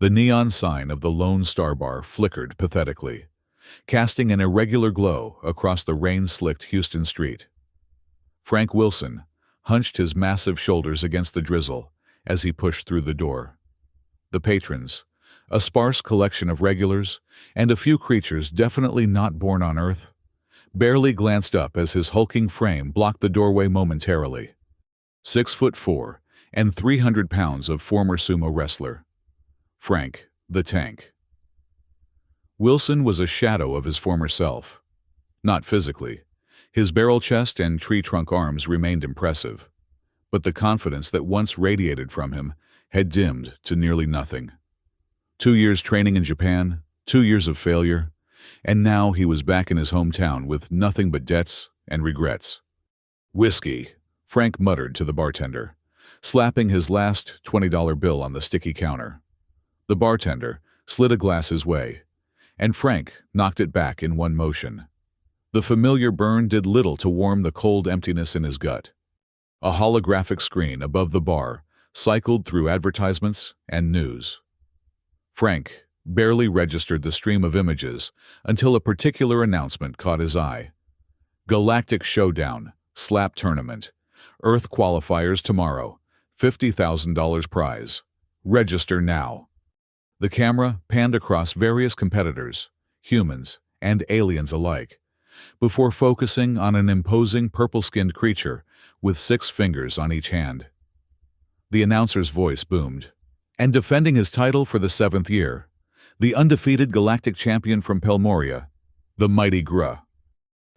The neon sign of the Lone Star Bar flickered pathetically, casting an irregular glow across the rain-slicked Houston street. Frank Wilson hunched his massive shoulders against the drizzle as he pushed through the door. The patrons, a sparse collection of regulars and a few creatures definitely not born on Earth, barely glanced up as his hulking frame blocked the doorway momentarily. 6'4" and 300 pounds of former sumo wrestler, Frank the Tank. Wilson was a shadow of his former self. Not physically. His barrel chest and tree-trunk arms remained impressive, but the confidence that once radiated from him had dimmed to nearly nothing. 2 years training in Japan, 2 years of failure, and now he was back in his hometown with nothing but debts and regrets. "Whiskey," Frank muttered to the bartender, slapping his last $20 bill on the sticky counter. The bartender slid a glass his way, and Frank knocked it back in one motion. The familiar burn did little to warm the cold emptiness in his gut. A holographic screen above the bar cycled through advertisements and news. Frank barely registered the stream of images until a particular announcement caught his eye. Galactic Showdown, Slap Tournament. Earth qualifiers tomorrow. $50,000 prize. Register now. The camera panned across various competitors, humans and aliens alike, before focusing on an imposing purple-skinned creature with 6 fingers on each hand. The announcer's voice boomed. And defending his title for the 7th year, the undefeated galactic champion from Pelmoria, the mighty Grah.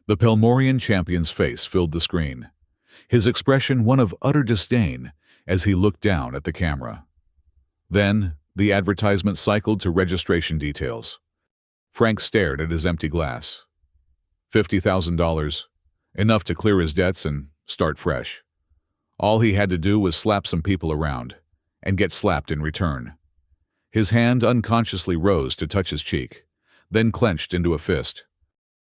The Pelmorian champion's face filled the screen, his expression one of utter disdain as he looked down at the camera. Then, the advertisement cycled to registration details. Frank stared at his empty glass. $50,000, enough to clear his debts and start fresh. All he had to do was slap some people around, and get slapped in return. His hand unconsciously rose to touch his cheek, then clenched into a fist.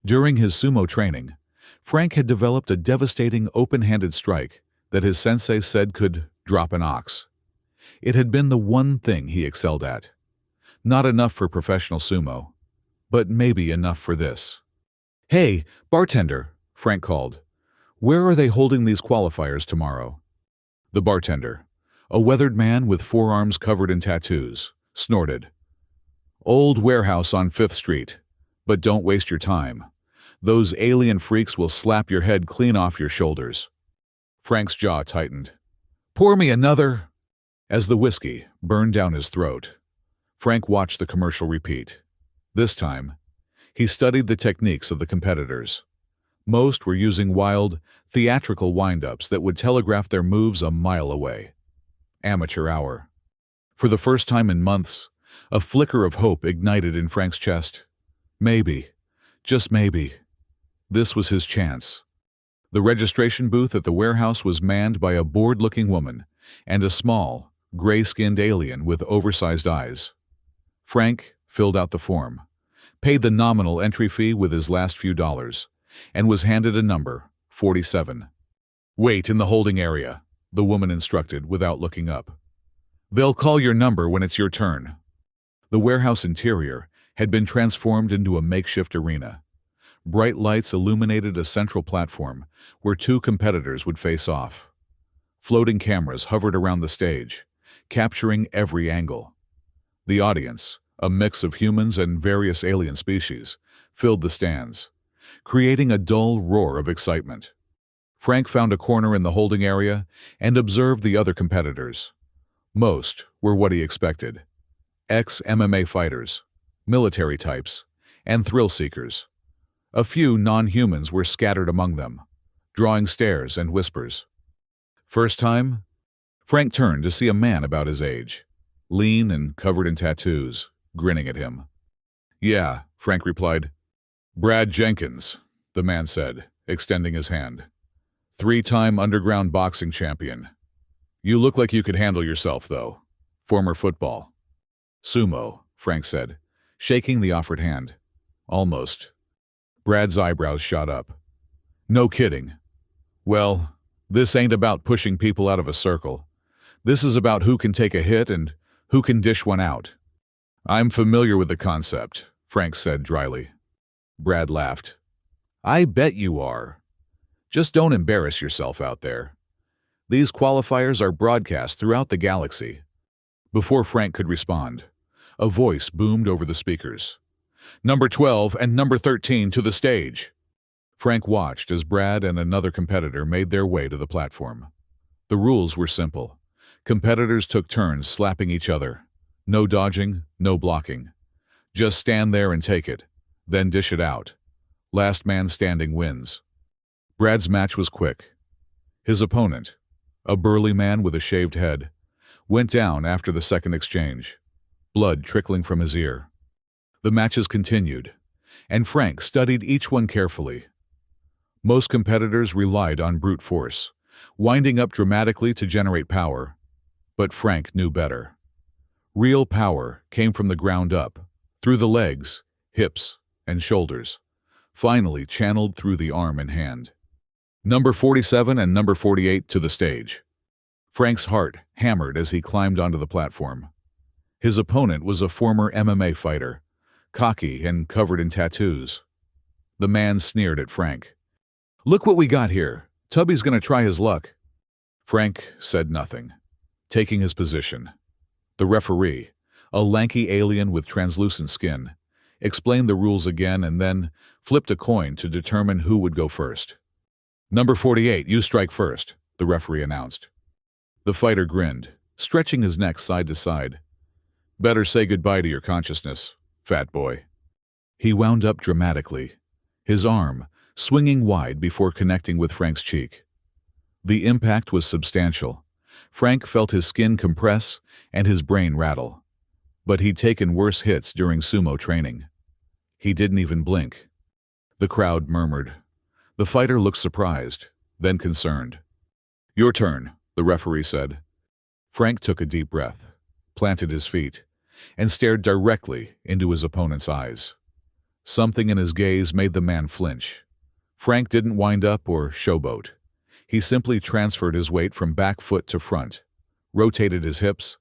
During his sumo training, Frank had developed a devastating open-handed strike that his sensei said could drop an ox. It had been the one thing he excelled at. Not enough for professional sumo, but maybe enough for this. "Hey, bartender," Frank called. "Where are they holding these qualifiers tomorrow?" The bartender, a weathered man with forearms covered in tattoos, snorted. "Old warehouse on 5th Street. But don't waste your time. Those alien freaks will slap your head clean off your shoulders." Frank's jaw tightened. "Pour me another." As the whiskey burned down his throat, Frank watched the commercial repeat. This time, he studied the techniques of the competitors. Most were using wild, theatrical wind-ups that would telegraph their moves a mile away. Amateur hour. For the first time in months, a flicker of hope ignited in Frank's chest. Maybe, just maybe, this was his chance. The registration booth at the warehouse was manned by a bored-looking woman and a small, gray-skinned alien with oversized eyes. Frank filled out the form, paid the nominal entry fee with his last few dollars, and was handed a number, 47. "Wait in the holding area," the woman instructed without looking up. "They'll call your number when it's your turn." The warehouse interior had been transformed into a makeshift arena. Bright lights illuminated a central platform where 2 competitors would face off. Floating cameras hovered around the stage, capturing every angle. The audience, a mix of humans and various alien species, filled the stands, creating a dull roar of excitement. Frank found a corner in the holding area and observed the other competitors. Most were what he expected. Ex-MMA fighters, military types, and thrill-seekers. A few non-humans were scattered among them, drawing stares and whispers. First time? Frank turned to see a man about his age, lean and covered in tattoos, grinning at him. "Yeah," Frank replied. "Brad Jenkins," the man said, extending his hand. "3-time underground boxing champion. You look like you could handle yourself, though. Former football." "Sumo," Frank said, shaking the offered hand. "Almost." Brad's eyebrows shot up. "No kidding. Well, this ain't about pushing people out of a circle. This is about who can take a hit and who can dish one out. I'm familiar with the concept, Frank said dryly. Brad laughed. I bet you are. Just don't embarrass yourself out there. These qualifiers are broadcast throughout the galaxy. Before Frank could respond, a voice boomed over the speakers. Number 12 and number 13 to the stage. Frank watched as Brad and another competitor made their way to the platform. The rules were simple. Competitors took turns slapping each other. No dodging, no blocking. Just stand there and take it, then dish it out. Last man standing wins. Brad's match was quick. His opponent, a burly man with a shaved head, went down after the second exchange, blood trickling from his ear. The matches continued, and Frank studied each one carefully. Most competitors relied on brute force, winding up dramatically to generate power. But Frank knew better. Real power came from the ground up, through the legs, hips, and shoulders, finally channeled through the arm and hand. Number 47 and number 48 to the stage. Frank's heart hammered as he climbed onto the platform. His opponent was a former MMA fighter, cocky and covered in tattoos. The man sneered at Frank. Look what we got here. Tubby's gonna try his luck. Frank said nothing, taking his position. The referee, a lanky alien with translucent skin, explained the rules again and then flipped a coin to determine who would go first. Number 48, you strike first, the referee announced. The fighter grinned, stretching his neck side to side. Better say goodbye to your consciousness, fat boy. He wound up dramatically, his arm swinging wide before connecting with Frank's cheek. The impact was substantial. Frank felt his skin compress and his brain rattle. But he'd taken worse hits during sumo training. He didn't even blink. The crowd murmured. The fighter looked surprised, then concerned. Your turn, the referee said. Frank took a deep breath, planted his feet, and stared directly into his opponent's eyes. Something in his gaze made the man flinch. Frank didn't wind up or showboat. He simply transferred his weight from back foot to front, rotated his hips,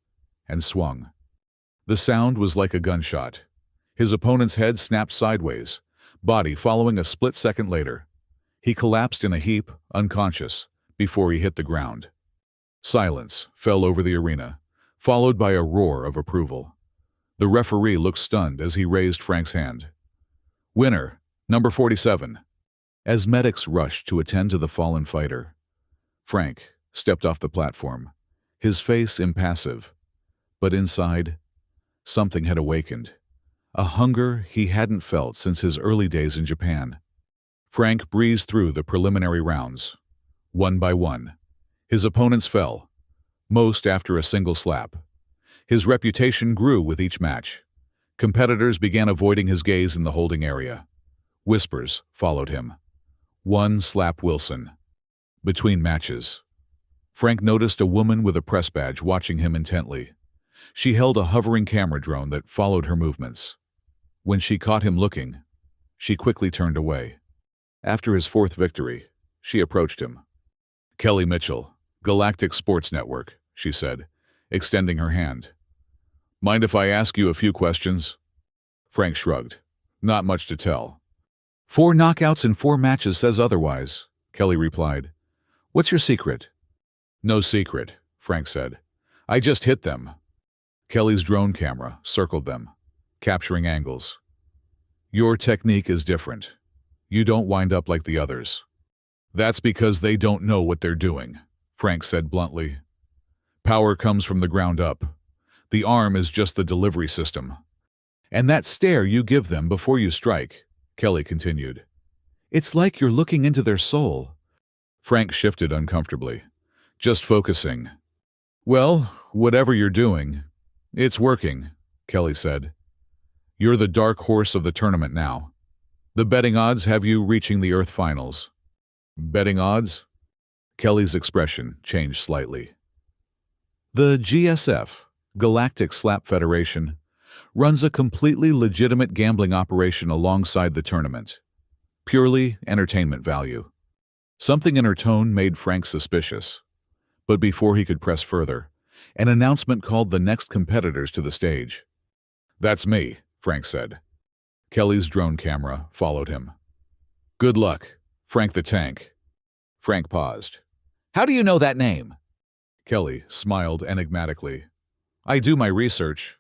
and swung. The sound was like a gunshot. His opponent's head snapped sideways, body following a split second later. He collapsed in a heap, unconscious, before he hit the ground. Silence fell over the arena, followed by a roar of approval. The referee looked stunned as he raised Frank's hand. Winner, number 47. As medics rushed to attend to the fallen fighter, Frank stepped off the platform, his face impassive. But inside, something had awakened, a hunger he hadn't felt since his early days in Japan. Frank breezed through the preliminary rounds. One by one, his opponents fell, most after a single slap. His reputation grew with each match. Competitors began avoiding his gaze in the holding area. Whispers followed him. One slap Wilson. Between matches, Frank noticed a woman with a press badge watching him intently. She held a hovering camera drone that followed her movements. When she caught him looking, she quickly turned away. After his fourth victory, she approached him. Kelly Mitchell, Galactic Sports Network, she said, extending her hand. Mind if I ask you a few questions? Frank shrugged. Not much to tell. 4 knockouts in 4 matches says otherwise, Kelly replied. What's your secret? No secret, Frank said. I just hit them. Kelly's drone camera circled them, capturing angles. Your technique is different. You don't wind up like the others. That's because they don't know what they're doing, Frank said bluntly. Power comes from the ground up. The arm is just the delivery system. And that stare you give them before you strike, Kelly continued. It's like you're looking into their soul. Frank shifted uncomfortably. Just focusing. Well, whatever you're doing, it's working, Kelly said. You're the dark horse of the tournament now. The betting odds have you reaching the Earth Finals. Betting odds? Kelly's expression changed slightly. The GSF, Galactic Slap Federation, runs a completely legitimate gambling operation alongside the tournament. Purely entertainment value. Something in her tone made Frank suspicious. But before he could press further, an announcement called the next competitors to the stage. That's me, Frank said. Kelly's drone camera followed him. Good luck, Frank the Tank. Frank paused. How do you know that name? Kelly smiled enigmatically. I do my research.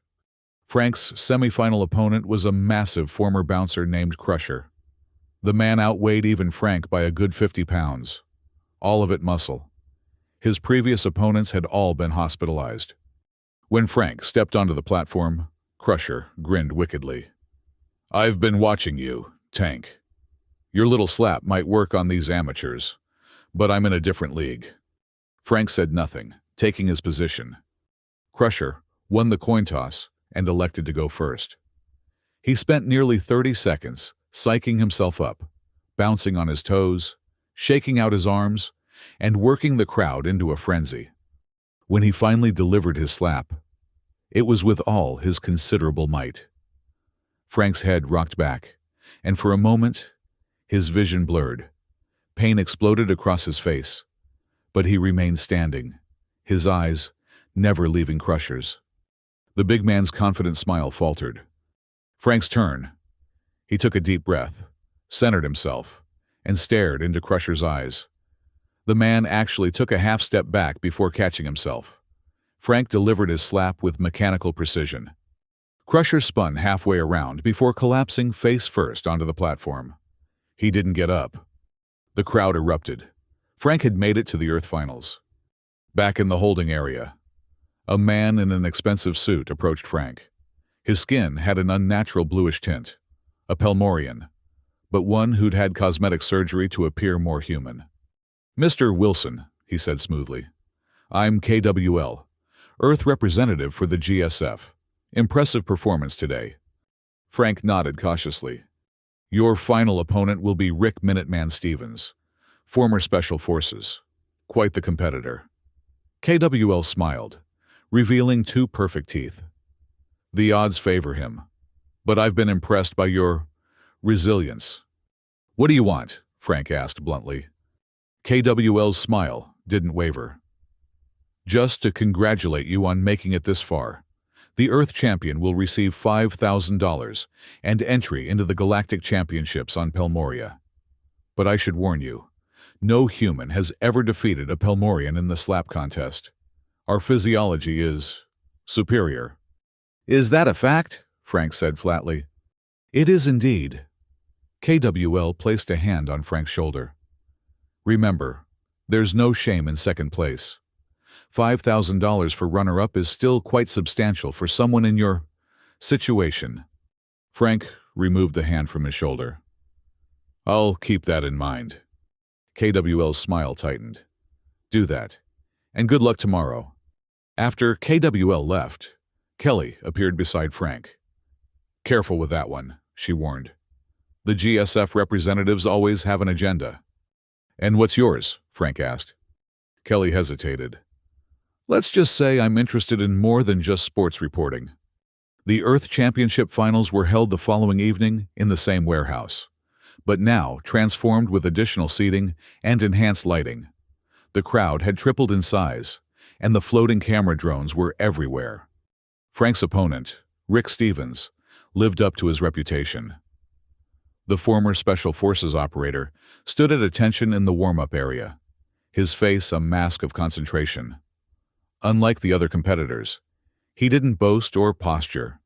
Frank's semifinal opponent was a massive former bouncer named Crusher. The man outweighed even Frank by a good 50 pounds. All of it muscle. His previous opponents had all been hospitalized. When Frank stepped onto the platform, Crusher grinned wickedly. I've been watching you, Tank. Your little slap might work on these amateurs, but I'm in a different league. Frank said nothing, taking his position. Crusher won the coin toss and elected to go first. He spent nearly 30 seconds psyching himself up, bouncing on his toes, shaking out his arms, and working the crowd into a frenzy. When he finally delivered his slap, it was with all his considerable might. Frank's head rocked back, and for a moment, his vision blurred. Pain exploded across his face, but he remained standing, his eyes never leaving Crusher's. The big man's confident smile faltered. Frank's turn. He took a deep breath, centered himself, and stared into Crusher's eyes. The man actually took a half step back before catching himself. Frank delivered his slap with mechanical precision. Crusher spun halfway around before collapsing face first onto the platform. He didn't get up. The crowd erupted. Frank had made it to the Earth Finals. Back in the holding area, a man in an expensive suit approached Frank. His skin had an unnatural bluish tint, a Pelmorian, but one who'd had cosmetic surgery to appear more human. Mr. Wilson, he said smoothly. I'm KWL, Earth representative for the GSF. Impressive performance today. Frank nodded cautiously. Your final opponent will be Rick Minuteman Stevens, former Special Forces. Quite the competitor. KWL smiled, revealing 2 perfect teeth. The odds favor him, but I've been impressed by your resilience. What do you want? Frank asked bluntly. KWL's smile didn't waver. Just to congratulate you on making it this far. The Earth champion will receive $5,000 and entry into the Galactic Championships on Pelmoria. But I should warn you, no human has ever defeated a Pelmorian in the slap contest. Our physiology is superior. Is that a fact? Frank said flatly. It is indeed. KWL placed a hand on Frank's shoulder. Remember, there's no shame in second place. $5,000 for runner-up is still quite substantial for someone in your situation. Frank removed the hand from his shoulder. I'll keep that in mind. KWL's smile tightened. Do that, and good luck tomorrow. After KWL left, Kelly appeared beside Frank. Careful with that one, she warned. The GSF representatives always have an agenda. And what's yours? Frank asked. Kelly hesitated. Let's just say I'm interested in more than just sports reporting. The Earth Championship finals were held the following evening in the same warehouse, but now transformed with additional seating and enhanced lighting. The crowd had tripled in size, and the floating camera drones were everywhere. Frank's opponent, Rick Stevens, lived up to his reputation. The former Special Forces operator stood at attention in the warm-up area, his face a mask of concentration. Unlike the other competitors, he didn't boast or posture.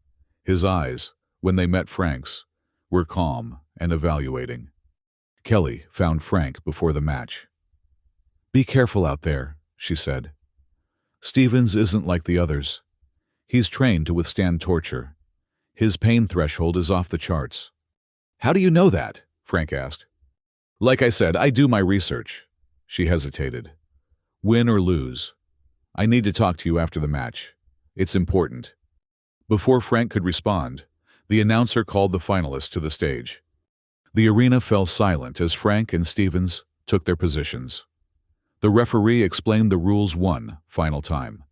His eyes, when they met Frank's, were calm and evaluating. Kelly found Frank before the match. Be careful out there, she said. Stevens isn't like the others. He's trained to withstand torture. His pain threshold is off the charts. How do you know that? Frank asked. Like I said, I do my research. She hesitated. Win or lose, I need to talk to you after the match. It's important. Before Frank could respond, the announcer called the finalists to the stage. The arena fell silent as Frank and Stevens took their positions. The referee explained the rules one final time,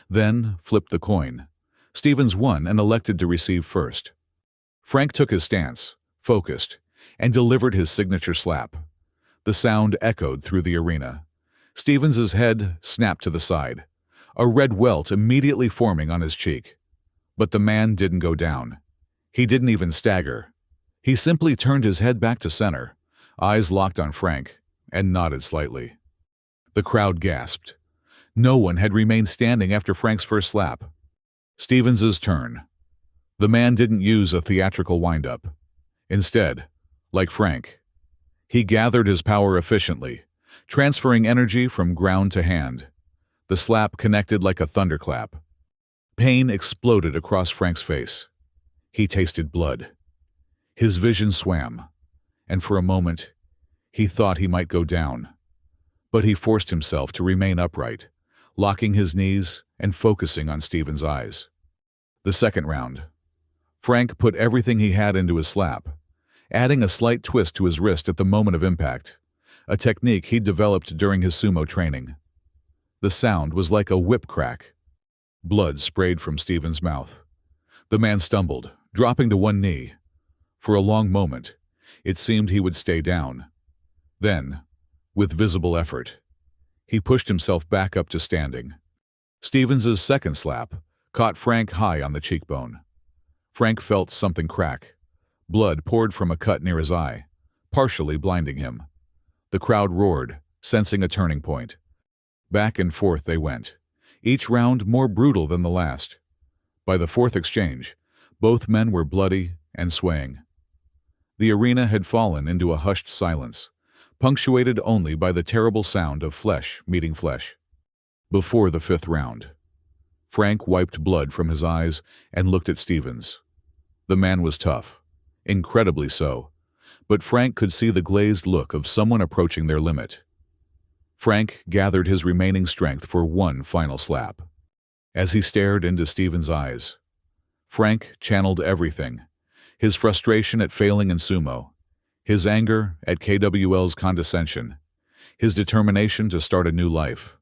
then flipped the coin. Stevens won and elected to receive first. Frank took his stance, focused, and delivered his signature slap. The sound echoed through the arena. Stevens's head snapped to the side, a red welt immediately forming on his cheek. But the man didn't go down. He didn't even stagger. He simply turned his head back to center, eyes locked on Frank, and nodded slightly. The crowd gasped. No one had remained standing after Frank's first slap. Stevens's turn. The man didn't use a theatrical wind-up. Instead, like Frank, he gathered his power efficiently, transferring energy from ground to hand. The slap connected like a thunderclap. Pain exploded across Frank's face. He tasted blood. His vision swam, and for a moment, he thought he might go down. But he forced himself to remain upright, locking his knees and focusing on Stevens' eyes. The second round. Frank put everything he had into his slap, adding a slight twist to his wrist at the moment of impact, a technique he'd developed during his sumo training. The sound was like a whip crack. Blood sprayed from Stevens' mouth. The man stumbled, dropping to one knee. For a long moment, it seemed he would stay down. Then, with visible effort, he pushed himself back up to standing. Stevens' second slap caught Frank high on the cheekbone. Frank felt something crack. Blood poured from a cut near his eye, partially blinding him. The crowd roared, sensing a turning point. Back and forth they went, each round more brutal than the last. By the fourth exchange, both men were bloody and swaying. The arena had fallen into a hushed silence, punctuated only by the terrible sound of flesh meeting flesh. Before the fifth round, Frank wiped blood from his eyes and looked at Stevens. The man was tough, incredibly so, but Frank could see the glazed look of someone approaching their limit. Frank gathered his remaining strength for one final slap. As he stared into Stevens' eyes, Frank channeled everything: his frustration at failing in sumo, his anger at KWL's condescension, his determination to start a new life.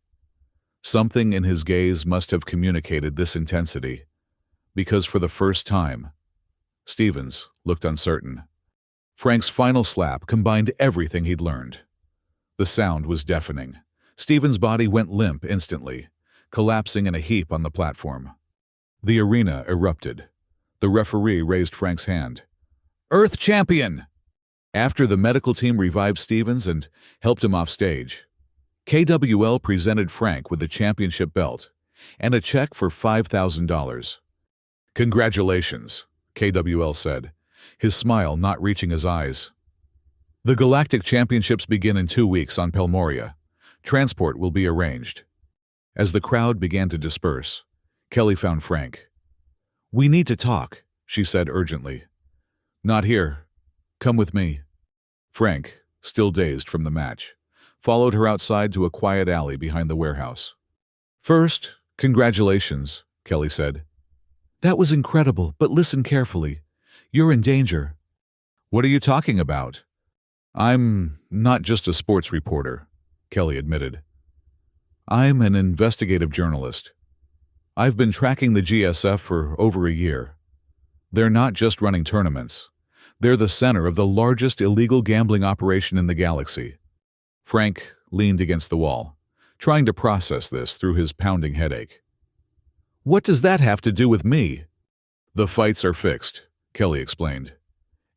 Something in his gaze must have communicated this intensity, because for the first time, Stevens looked uncertain. Frank's final slap combined everything he'd learned. The sound was deafening. Stevens' body went limp instantly, collapsing in a heap on the platform. The arena erupted. The referee raised Frank's hand. "Earth Champion!" After the medical team revived Stevens and helped him off stage, KWL presented Frank with the championship belt and a check for $5,000. "Congratulations," KWL said, his smile not reaching his eyes. "The Galactic Championships begin in 2 weeks on Pelmoria. Transport will be arranged." As the crowd began to disperse, Kelly found Frank. "We need to talk," she said urgently. "Not here. Come with me." Frank, still dazed from the match, followed her outside to a quiet alley behind the warehouse. "First, congratulations," Kelly said. "That was incredible, but listen carefully. You're in danger." "What are you talking about?" "I'm not just a sports reporter," Kelly admitted. "I'm an investigative journalist. I've been tracking the GSF for over a year. They're not just running tournaments. They're the center of the largest illegal gambling operation in the galaxy." Frank leaned against the wall, trying to process this through his pounding headache. "What does that have to do with me?" "The fights are fixed," Kelly explained.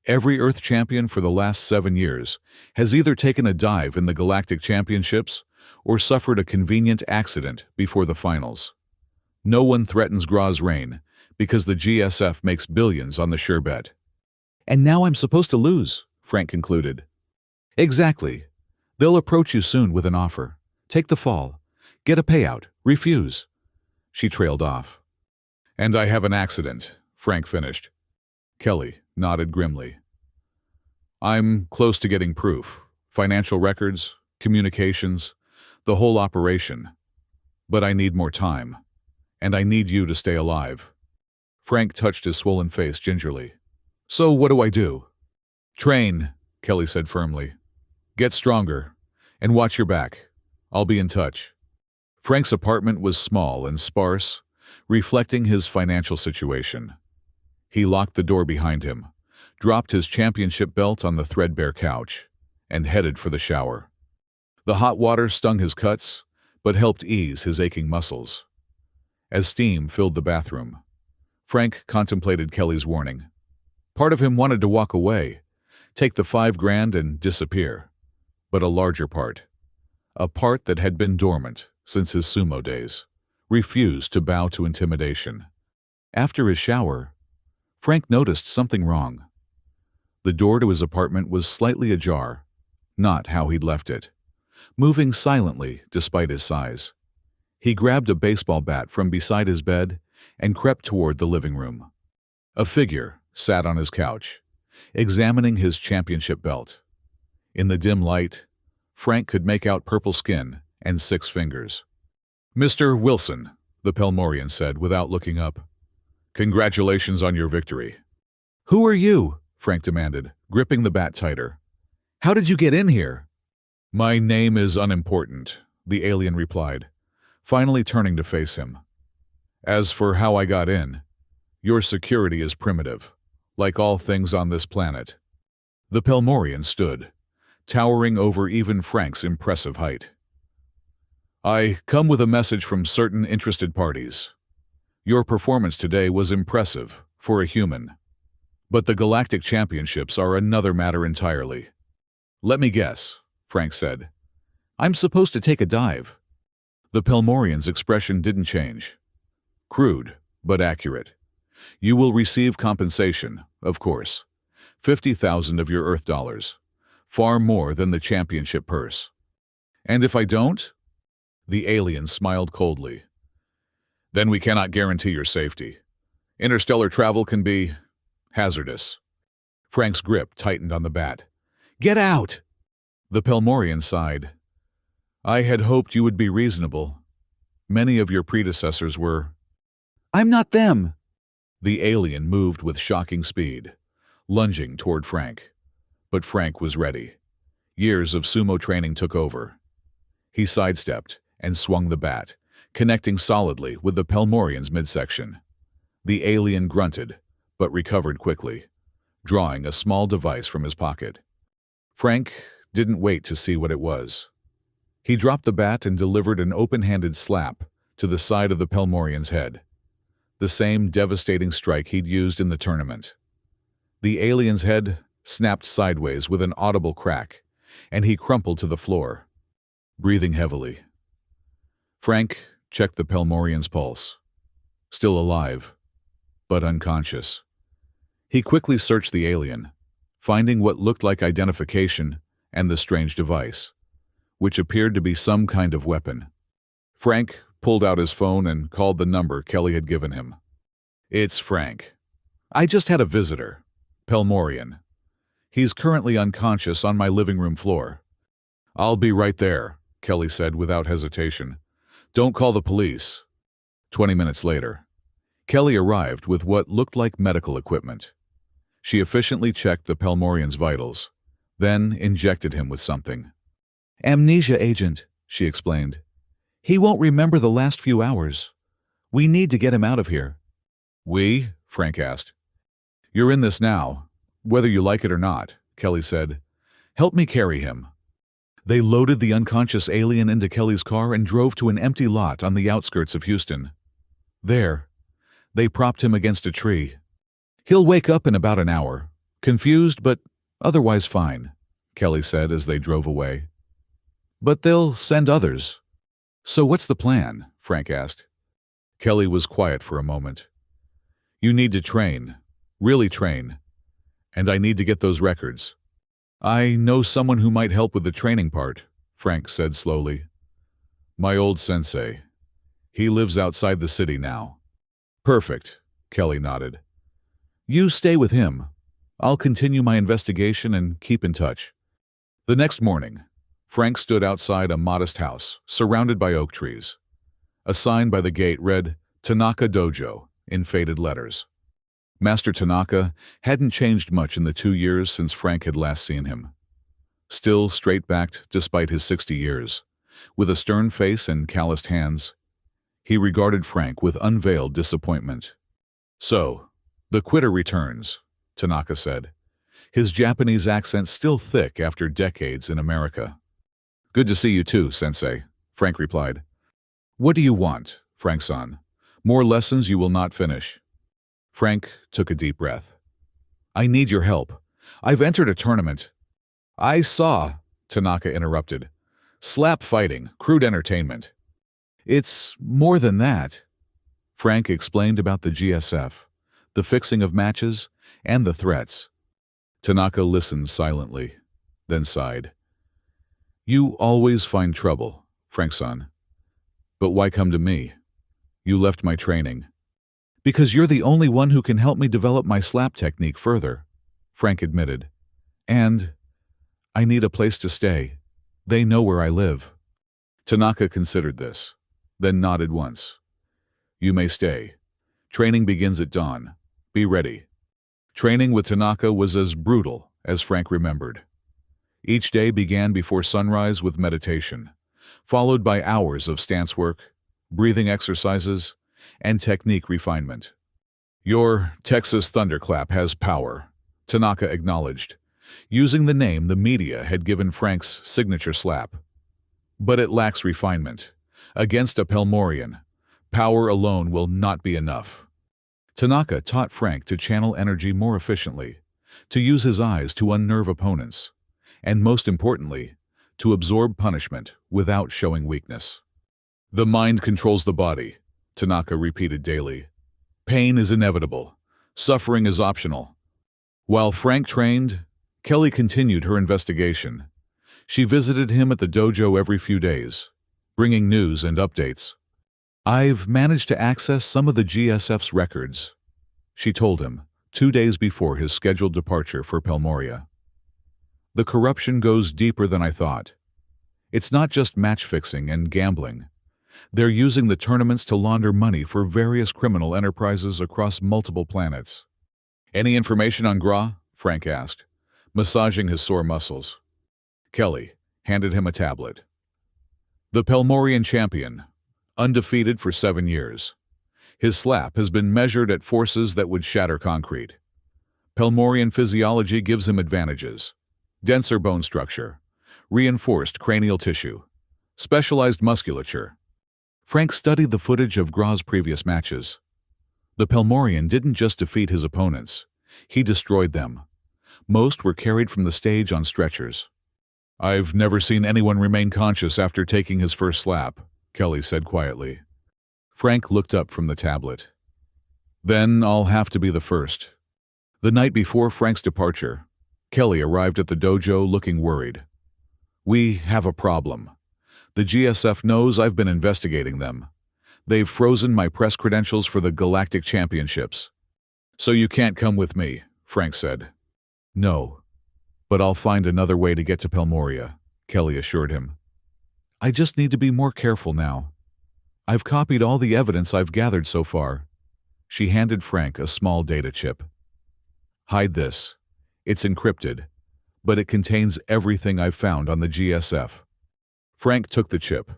"Every Earth champion for the last 7 years has either taken a dive in the Galactic Championships or suffered a convenient accident before the finals. No one threatens Gra's reign because the GSF makes billions on the sure bet." "And now I'm supposed to lose," Frank concluded. "Exactly. They'll approach you soon with an offer. Take the fall. Get a payout. Refuse." She trailed off. "And I have an accident," Frank finished. Kelly nodded grimly. "I'm close to getting proof. Financial records, communications, the whole operation. But I need more time. And I need you to stay alive." Frank touched his swollen face gingerly. "So what do I do?" "Train," Kelly said firmly. "Get stronger. And watch your back. I'll be in touch." Frank's apartment was small and sparse, reflecting his financial situation. He locked the door behind him, dropped his championship belt on the threadbare couch, and headed for the shower. The hot water stung his cuts, but helped ease his aching muscles. As steam filled the bathroom, Frank contemplated Kelly's warning. Part of him wanted to walk away, take the $5,000 and disappear. But a larger part, a part that had been dormant since his sumo days, refused to bow to intimidation. After his shower, Frank noticed something wrong. The door to his apartment was slightly ajar, not how he'd left it, moving silently despite his size. He grabbed a baseball bat from beside his bed and crept toward the living room. A figure sat on his couch, examining his championship belt. In the dim light, Frank could make out purple skin and 6 fingers. "Mr. Wilson," the Pelmorian said without looking up. "Congratulations on your victory." "Who are you?" Frank demanded, gripping the bat tighter. "How did you get in here?" "My name is unimportant," the alien replied, finally turning to face him. "As for how I got in, your security is primitive, like all things on this planet." The Pelmorian stood, towering over even Frank's impressive height. "I come with a message from certain interested parties. Your performance today was impressive for a human, but the Galactic Championships are another matter entirely." "Let me guess," Frank said. "I'm supposed to take a dive." The Pelmorian's expression didn't change. "Crude, but accurate. You will receive compensation, of course. 50,000 of your Earth dollars. Far more than the championship purse." "And if I don't?" The alien smiled coldly. "Then we cannot guarantee your safety. Interstellar travel can be hazardous." Frank's grip tightened on the bat. "Get out!" The Pelmorian sighed. "I had hoped you would be reasonable. Many of your predecessors were." "I'm not them!" The alien moved with shocking speed, lunging toward Frank. But Frank was ready. Years of sumo training took over. He sidestepped and swung the bat, connecting solidly with the Pelmorian's midsection. The alien grunted, but recovered quickly, drawing a small device from his pocket. Frank didn't wait to see what it was. He dropped the bat and delivered an open-handed slap to the side of the Pelmorian's head, the same devastating strike he'd used in the tournament. The alien's head snapped sideways with an audible crack, and he crumpled to the floor, breathing heavily. Frank checked the Pelmorian's pulse. Still alive, but unconscious. He quickly searched the alien, finding what looked like identification and the strange device, which appeared to be some kind of weapon. Frank pulled out his phone and called the number Kelly had given him. "It's Frank. I just had a visitor, Pelmorian. He's currently unconscious on my living room floor." "I'll be right there," Kelly said without hesitation. "Don't call the police." 20 minutes later, Kelly arrived with what looked like medical equipment. She efficiently checked the Pelmorian's vitals, then injected him with something. "Amnesia agent," she explained. "He won't remember the last few hours. We need to get him out of here." "We?" Frank asked. "You're in this now, whether you like it or not," Kelly said. "Help me carry him." They loaded the unconscious alien into Kelly's car and drove to an empty lot on the outskirts of Houston. There, they propped him against a tree. "He'll wake up in about an hour, confused but otherwise fine," Kelly said as they drove away. "But they'll send others." "So what's the plan?" Frank asked. Kelly was quiet for a moment. "You need to train, really train, and I need to get those records." "I know someone who might help with the training part," Frank said slowly. "My old sensei. He lives outside the city now." "Perfect," Kelly nodded. "You stay with him. I'll continue my investigation and keep in touch." The next morning, Frank stood outside a modest house surrounded by oak trees. A sign by the gate read, "Tanaka Dojo," in faded letters. Master Tanaka hadn't changed much in the 2 years since Frank had last seen him. Still straight-backed despite his 60 years, with a stern face and calloused hands, he regarded Frank with unveiled disappointment. "So, the quitter returns," Tanaka said, his Japanese accent still thick after decades in America. "Good to see you too, Sensei," Frank replied. "What do you want, Frank-san? More lessons you will not finish." Frank took a deep breath. I need your help. I've entered a tournament. I saw, Tanaka interrupted. Slap fighting, crude entertainment. It's more than that. Frank explained about the GSF, the fixing of matches, and the threats. Tanaka listened silently, then sighed. You always find trouble, Frank-san. But why come to me? You left my training. Because you're the only one who can help me develop my slap technique further, Frank admitted. And I need a place to stay. They know where I live. Tanaka considered this, then nodded once. You may stay. Training begins at dawn. Be ready. Training with Tanaka was as brutal as Frank remembered. Each day began before sunrise with meditation, followed by hours of stance work, breathing exercises, and technique refinement. Your Texas Thunderclap has power, Tanaka acknowledged, using the name the media had given Frank's signature slap. But it lacks refinement. Against a Pelmorian, power alone will not be enough. Tanaka taught Frank to channel energy more efficiently, to use his eyes to unnerve opponents, and most importantly, to absorb punishment without showing weakness. The mind controls the body, Tanaka repeated daily. Pain is inevitable. Suffering is optional. While Frank trained, Kelly continued her investigation. She visited him at the dojo every few days, bringing news and updates. I've managed to access some of the GSF's records, she told him, 2 days before his scheduled departure for Pelmoria. The corruption goes deeper than I thought. It's not just match fixing and gambling. They're using the tournaments to launder money for various criminal enterprises across multiple planets. Any information on Gra? Frank asked, massaging his sore muscles. Kelly handed him a tablet. The Pelmorian champion, undefeated for 7 years. His slap has been measured at forces that would shatter concrete. Pelmorian physiology gives him advantages. Denser bone structure, reinforced cranial tissue, specialized musculature. Frank studied the footage of Gra's previous matches. The Pelmorian didn't just defeat his opponents, he destroyed them. Most were carried from the stage on stretchers. I've never seen anyone remain conscious after taking his first slap, Kelly said quietly. Frank looked up from the tablet. Then I'll have to be the first. The night before Frank's departure, Kelly arrived at the dojo looking worried. We have a problem. The GSF knows I've been investigating them. They've frozen my press credentials for the Galactic Championships. So you can't come with me, Frank said. No, but I'll find another way to get to Pelmoria, Kelly assured him. I just need to be more careful now. I've copied all the evidence I've gathered so far. She handed Frank a small data chip. Hide this. It's encrypted, but it contains everything I've found on the GSF. Frank took the chip.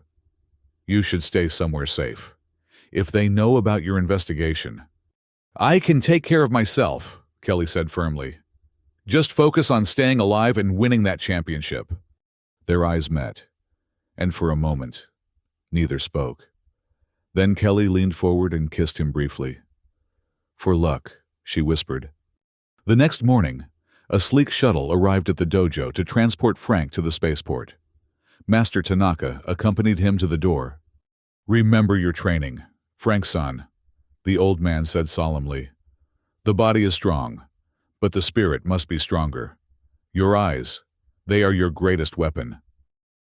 You should stay somewhere safe. If they know about your investigation. I can take care of myself, Kelly said firmly. Just focus on staying alive and winning that championship. Their eyes met, and for a moment, neither spoke. Then Kelly leaned forward and kissed him briefly. For luck, she whispered. The next morning, a sleek shuttle arrived at the dojo to transport Frank to the spaceport. Master Tanaka accompanied him to the door. Remember your training, Frank-san, the old man said solemnly. The body is strong, but the spirit must be stronger. Your eyes, they are your greatest weapon.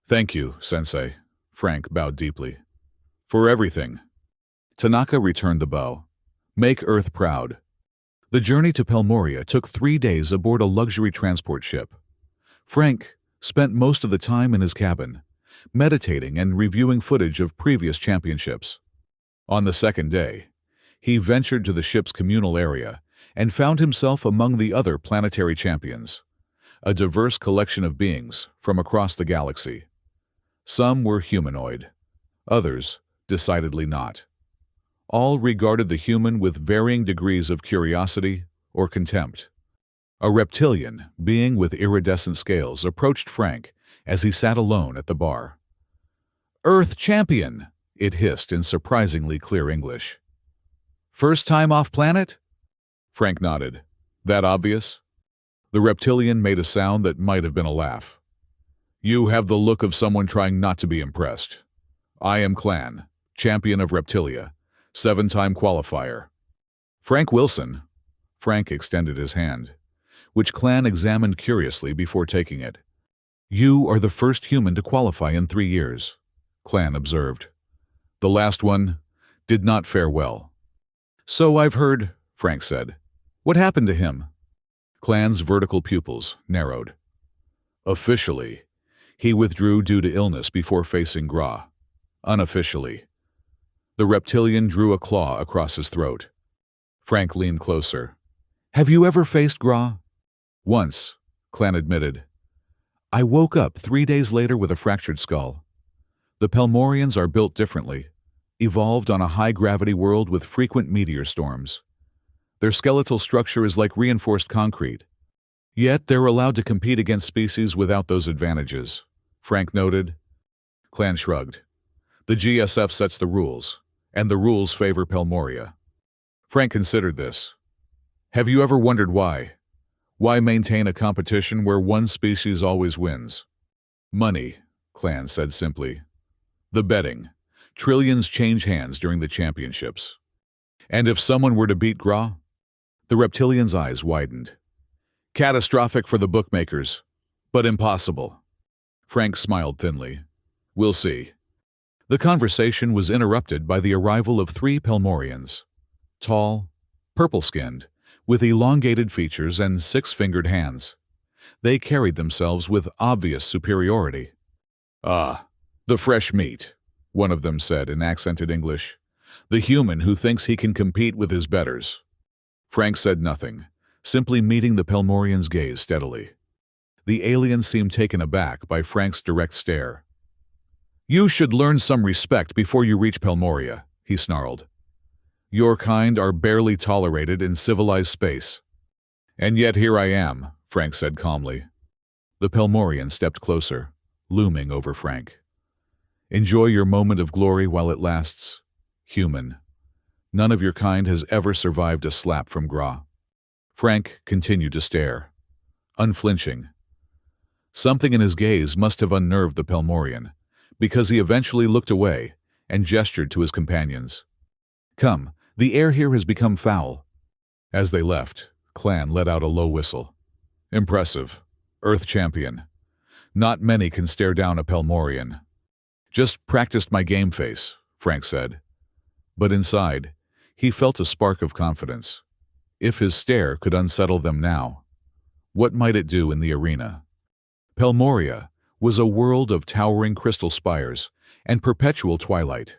Thank you, Sensei, Frank bowed deeply. For everything. Tanaka returned the bow. Make Earth proud. The journey to Pelmoria took 3 days aboard a luxury transport ship. Frank spent most of the time in his cabin, meditating and reviewing footage of previous championships. On the second day, he ventured to the ship's communal area and found himself among the other planetary champions, a diverse collection of beings from across the galaxy. Some were humanoid, others decidedly not. All regarded the human with varying degrees of curiosity or contempt. A reptilian being with iridescent scales approached Frank as he sat alone at the bar. Earth champion, it hissed in surprisingly clear English. First time off planet? Frank nodded. That obvious? The reptilian made a sound that might have been a laugh. You have the look of someone trying not to be impressed. I am Clan, champion of Reptilia, 7-time qualifier. Frank Wilson. Frank extended his hand, which Clan examined curiously before taking it. You are the first human to qualify in 3 years, Clan observed. The last one did not fare well. So I've heard, Frank said. What happened to him? Clan's vertical pupils narrowed. Officially, he withdrew due to illness before facing Gra. Unofficially, the reptilian drew a claw across his throat. Frank leaned closer. Have you ever faced Gra? Once, Clan admitted. I woke up 3 days later with a fractured skull. The Pelmorians are built differently, evolved on a high-gravity world with frequent meteor storms. Their skeletal structure is like reinforced concrete. Yet they're allowed to compete against species without those advantages, Frank noted. Clan shrugged. The GSF sets the rules, and the rules favor Pelmoria. Frank considered this. Have you ever wondered why? Why maintain a competition where one species always wins? Money, Clan said simply. The betting. Trillions change hands during the championships. And if someone were to beat Gra? The reptilian's eyes widened. Catastrophic for the bookmakers, but impossible. Frank smiled thinly. We'll see. The conversation was interrupted by the arrival of 3 Pelmorians. Tall, purple-skinned, with elongated features and 6-fingered hands. They carried themselves with obvious superiority. Ah, the fresh meat, one of them said in accented English. The human who thinks he can compete with his betters. Frank said nothing, simply meeting the Pelmorian's gaze steadily. The alien seemed taken aback by Frank's direct stare. You should learn some respect before you reach Pelmoria, he snarled. Your kind are barely tolerated in civilized space. And yet here I am, Frank said calmly. The Pelmorian stepped closer, looming over Frank. Enjoy your moment of glory while it lasts, human. None of your kind has ever survived a slap from Gra. Frank continued to stare, unflinching. Something in his gaze must have unnerved the Pelmorian, because he eventually looked away and gestured to his companions. Come, the air here has become foul. As they left, Clan let out a low whistle. Impressive. Earth champion. Not many can stare down a Pelmorian. Just practiced my game face, Frank said. But inside, he felt a spark of confidence. If his stare could unsettle them now, what might it do in the arena? Pelmoria was a world of towering crystal spires and perpetual twilight.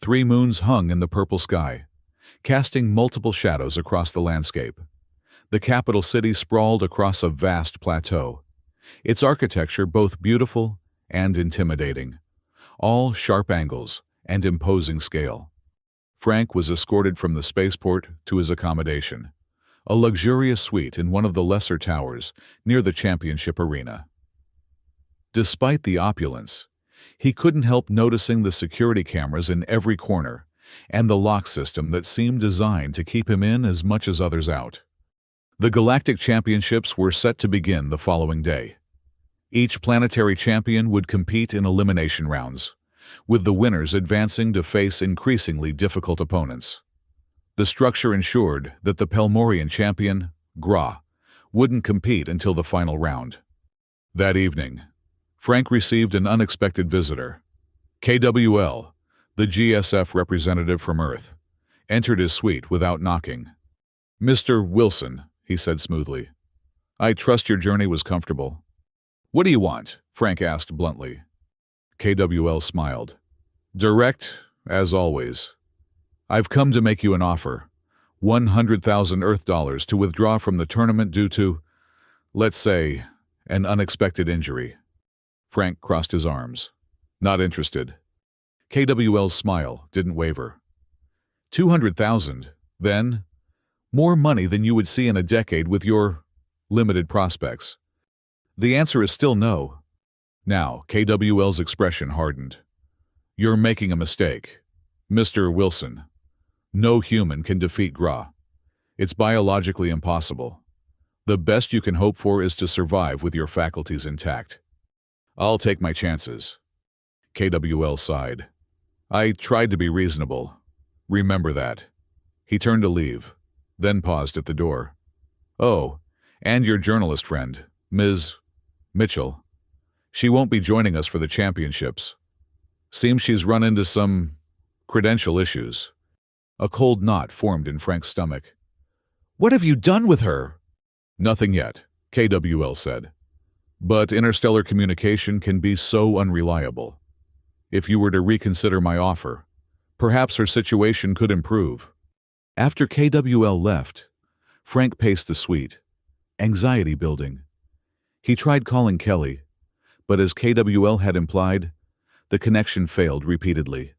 3 moons hung in the purple sky, casting multiple shadows across the landscape. The capital city sprawled across a vast plateau, its architecture both beautiful and intimidating, all sharp angles and imposing scale. Frank was escorted from the spaceport to his accommodation, a luxurious suite in one of the lesser towers near the championship arena. Despite the opulence, he couldn't help noticing the security cameras in every corner and the lock system that seemed designed to keep him in as much as others out. The Galactic Championships were set to begin the following day. Each planetary champion would compete in elimination rounds, with the winners advancing to face increasingly difficult opponents. The structure ensured that the Pelmorian champion, Gra, wouldn't compete until the final round. That evening, Frank received an unexpected visitor. KWL, the GSF representative from Earth, entered his suite without knocking. Mr. Wilson, he said smoothly, I trust your journey was comfortable. What do you want? Frank asked bluntly. KWL smiled. Direct, as always. I've come to make you an offer. 100,000 Earth dollars to withdraw from the tournament due to, let's say, an unexpected injury. Frank crossed his arms. Not interested. KWL's smile didn't waver. 200,000, then? More money than you would see in a decade with your limited prospects. The answer is still no. Now, KWL's expression hardened. You're making a mistake. Mr. Wilson, no human can defeat Gra. It's biologically impossible. The best you can hope for is to survive with your faculties intact. I'll take my chances. KWL sighed. I tried to be reasonable. Remember that. He turned to leave, then paused at the door. Oh, and your journalist friend, Ms. Mitchell. She won't be joining us for the championships. Seems she's run into some credential issues. A cold knot formed in Frank's stomach. What have you done with her? Nothing yet, KWL said. But interstellar communication can be so unreliable. If you were to reconsider my offer, perhaps her situation could improve. After KWL left, Frank paced the suite, anxiety building. He tried calling Kelly, but as KWL had implied, the connection failed repeatedly.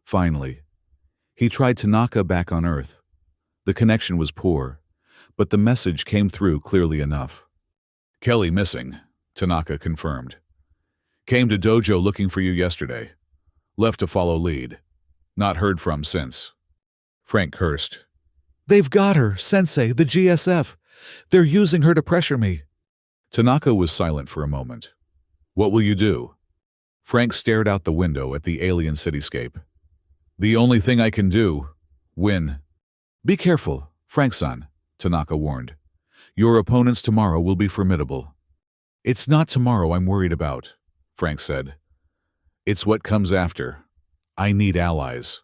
Finally, he tried Tanaka back on Earth. The connection was poor, but the message came through clearly enough. Kelly missing, Tanaka confirmed. Came to dojo looking for you yesterday. Left to follow lead. Not heard from since. Frank cursed. They've got her, Sensei, the GSF. They're using her to pressure me. Tanaka was silent for a moment. What will you do? Frank stared out the window at the alien cityscape. The only thing I can do, win. Be careful, Frank-san, Tanaka warned. Your opponents tomorrow will be formidable. It's not tomorrow I'm worried about, Frank said. It's what comes after. I need allies.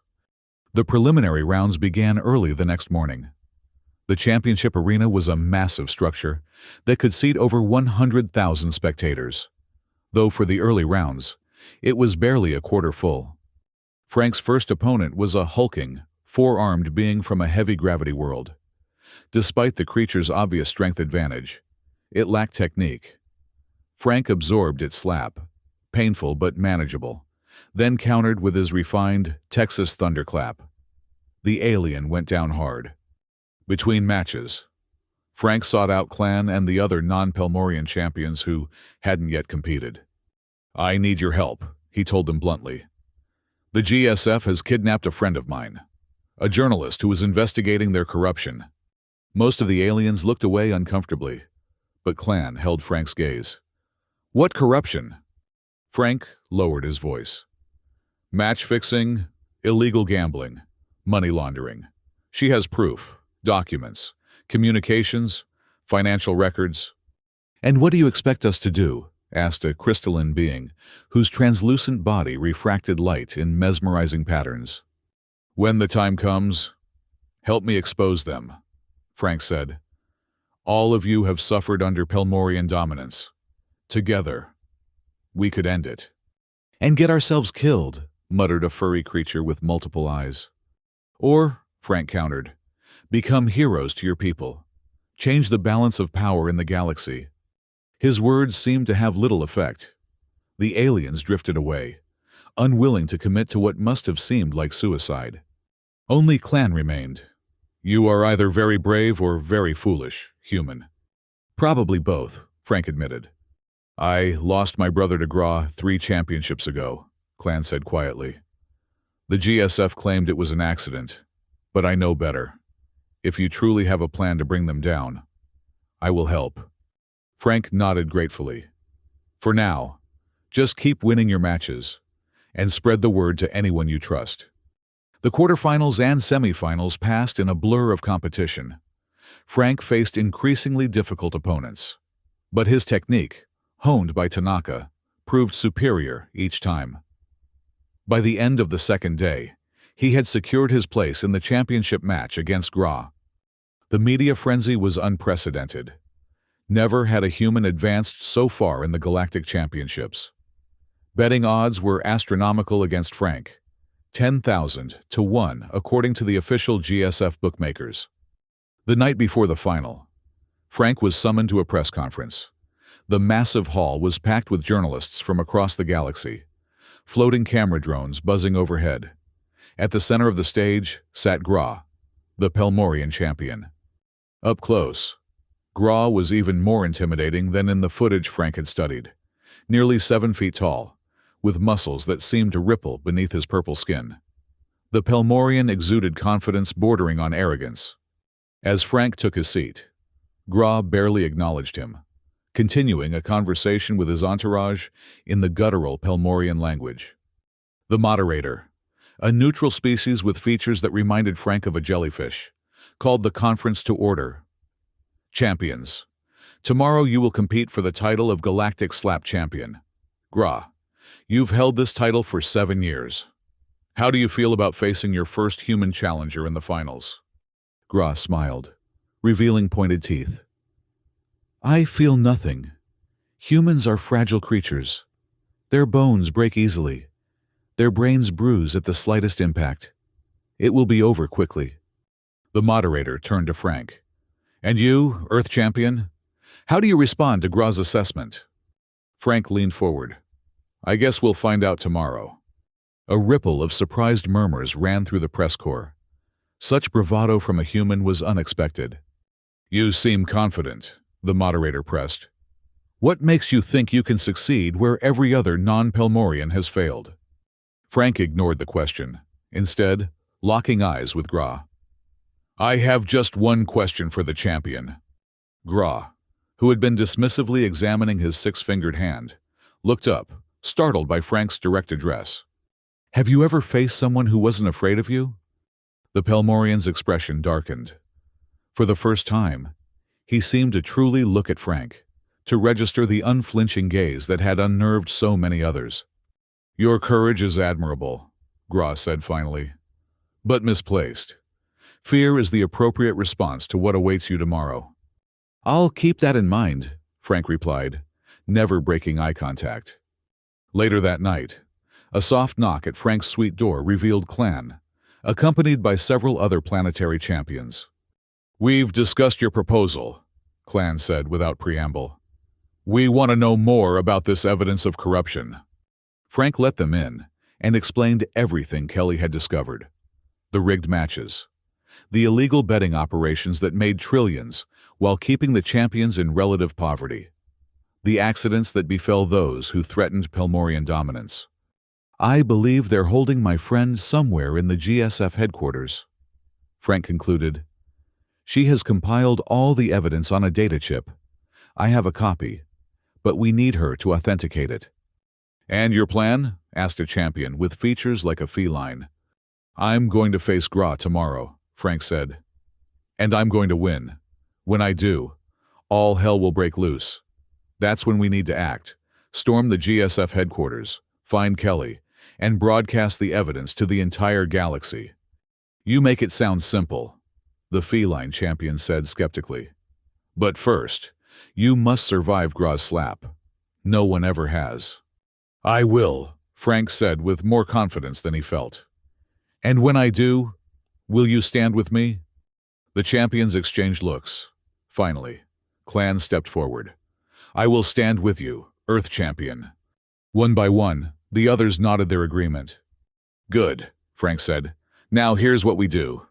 The preliminary rounds began early the next morning. The championship arena was a massive structure that could seat over 100,000 spectators. Though for the early rounds, it was barely a quarter full. Frank's first opponent was a hulking, four-armed being from a heavy-gravity world. Despite the creature's obvious strength advantage, it lacked technique. Frank absorbed its slap, painful but manageable, then countered with his refined Texas thunderclap. The alien went down hard. Between matches, Frank sought out Clan and the other non-Pelmorian champions who hadn't yet competed. I need your help, he told them bluntly. The GSF has kidnapped a friend of mine, a journalist who was investigating their corruption. Most of the aliens looked away uncomfortably, but Clan held Frank's gaze. What corruption? Frank lowered his voice. Match fixing, illegal gambling, money laundering. She has proof, documents, communications, financial records. And what do you expect us to do? Asked a crystalline being whose translucent body refracted light in mesmerizing patterns. When the time comes, help me expose them, Frank said. All of you have suffered under Pelmorian dominance. Together, we could end it. And get ourselves killed, muttered a furry creature with multiple eyes. Or, Frank countered, become heroes to your people. Change the balance of power in the galaxy. His words seemed to have little effect. The aliens drifted away, unwilling to commit to what must have seemed like suicide. Only Clan remained. You are either very brave or very foolish, human. Probably both, Frank admitted. I lost my brother to Gra 3 championships ago, Clan said quietly. The GSF claimed it was an accident, but I know better. If you truly have a plan to bring them down, I will help. Frank nodded gratefully. For now, just keep winning your matches, and spread the word to anyone you trust. The quarterfinals and semifinals passed in a blur of competition. Frank faced increasingly difficult opponents, but his technique, honed by Tanaka, proved superior each time. By the end of the second day, he had secured his place in the championship match against Gra. The media frenzy was unprecedented. Never had a human advanced so far in the Galactic Championships. Betting odds were astronomical against Frank, 10,000 to 1 according to the official GSF bookmakers. The night before the final, Frank was summoned to a press conference. The massive hall was packed with journalists from across the galaxy, floating camera drones buzzing overhead. At the center of the stage sat Gra, the Pelmorian champion. Up close, Gra was even more intimidating than in the footage Frank had studied. Nearly 7 feet tall, with muscles that seemed to ripple beneath his purple skin. The Pelmorian exuded confidence bordering on arrogance. As Frank took his seat, Gra barely acknowledged him, continuing a conversation with his entourage in the guttural Pelmorian language. The moderator, a neutral species with features that reminded Frank of a jellyfish, called the conference to order. Champions, tomorrow you will compete for the title of Galactic Slap Champion. Gra, you've held this title for 7 years. How do you feel about facing your first human challenger in the finals? Gra smiled, revealing pointed teeth. I feel nothing. Humans are fragile creatures. Their bones break easily. Their brains bruise at the slightest impact. It will be over quickly. The moderator turned to Frank. And you, Earth Champion? How do you respond to Gra's assessment? Frank leaned forward. I guess we'll find out tomorrow. A ripple of surprised murmurs ran through the press corps. Such bravado from a human was unexpected. You seem confident, the moderator pressed. What makes you think you can succeed where every other non-Pelmorian has failed? Frank ignored the question, instead locking eyes with Gra. I have just one question for the champion. Gra, who had been dismissively examining his six-fingered hand, looked up, startled by Frank's direct address. Have you ever faced someone who wasn't afraid of you? The Pelmorian's expression darkened. For the first time, he seemed to truly look at Frank, to register the unflinching gaze that had unnerved so many others. Your courage is admirable, Gra said finally, but misplaced. Fear is the appropriate response to what awaits you tomorrow. I'll keep that in mind, Frank replied, never breaking eye contact. Later that night, a soft knock at Frank's suite door revealed Clan, accompanied by several other planetary champions. We've discussed your proposal, Clan said without preamble. We want to know more about this evidence of corruption. Frank let them in and explained everything Kelly had discovered. The rigged matches, the illegal betting operations that made trillions while keeping the champions in relative poverty, the accidents that befell those who threatened Pelmorian dominance. I believe they're holding my friend somewhere in the GSF headquarters, Frank concluded. She has compiled all the evidence on a data chip. I have a copy, but we need her to authenticate it. And your plan? Asked a champion with features like a feline. I'm going to face Gra tomorrow, Frank said. And I'm going to win. When I do, all hell will break loose. That's when we need to act. Storm the GSF headquarters, find Kelly, and broadcast the evidence to the entire galaxy. You make it sound simple, the feline champion said skeptically. But first, you must survive Gra's slap. No one ever has. I will, Frank said with more confidence than he felt. And when I do, will you stand with me? The champions exchanged looks. Finally, Clan stepped forward. I will stand with you, Earth Champion. One by one, the others nodded their agreement. Good, Frank said. Now here's what we do.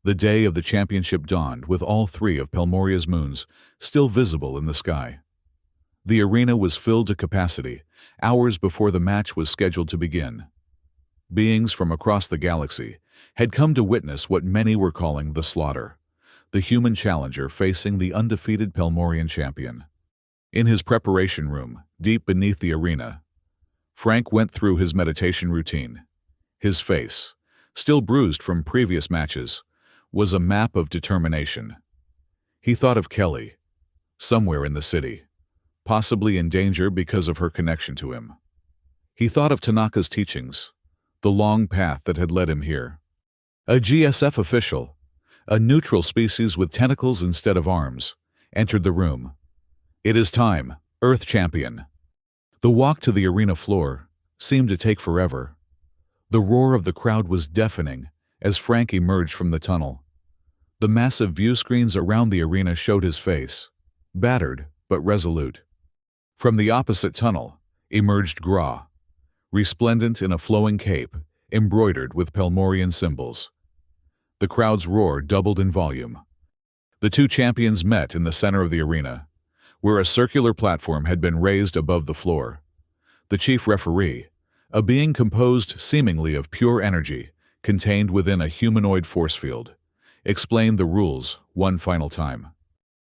The day of the championship dawned with all three of Pelmoria's moons still visible in the sky. The arena was filled to capacity, hours before the match was scheduled to begin. Beings from across the galaxy had come to witness what many were calling the slaughter, the human challenger facing the undefeated Pelmorian champion. In his preparation room, deep beneath the arena, Frank went through his meditation routine. His face, still bruised from previous matches, was a map of determination. He thought of Kelly, somewhere in the city, possibly in danger because of her connection to him. He thought of Tanaka's teachings, the long path that had led him here. A GSF official, a neutral species with tentacles instead of arms, entered the room. It is time, Earth Champion. The walk to the arena floor seemed to take forever. The roar of the crowd was deafening as Frank emerged from the tunnel. The massive view screens around the arena showed his face, battered but resolute. From the opposite tunnel emerged Gra, resplendent in a flowing cape embroidered with Pelmorian symbols. The crowd's roar doubled in volume. The two champions met in the center of the arena, where a circular platform had been raised above the floor. The chief referee, a being composed seemingly of pure energy, contained within a humanoid force field, explained the rules one final time.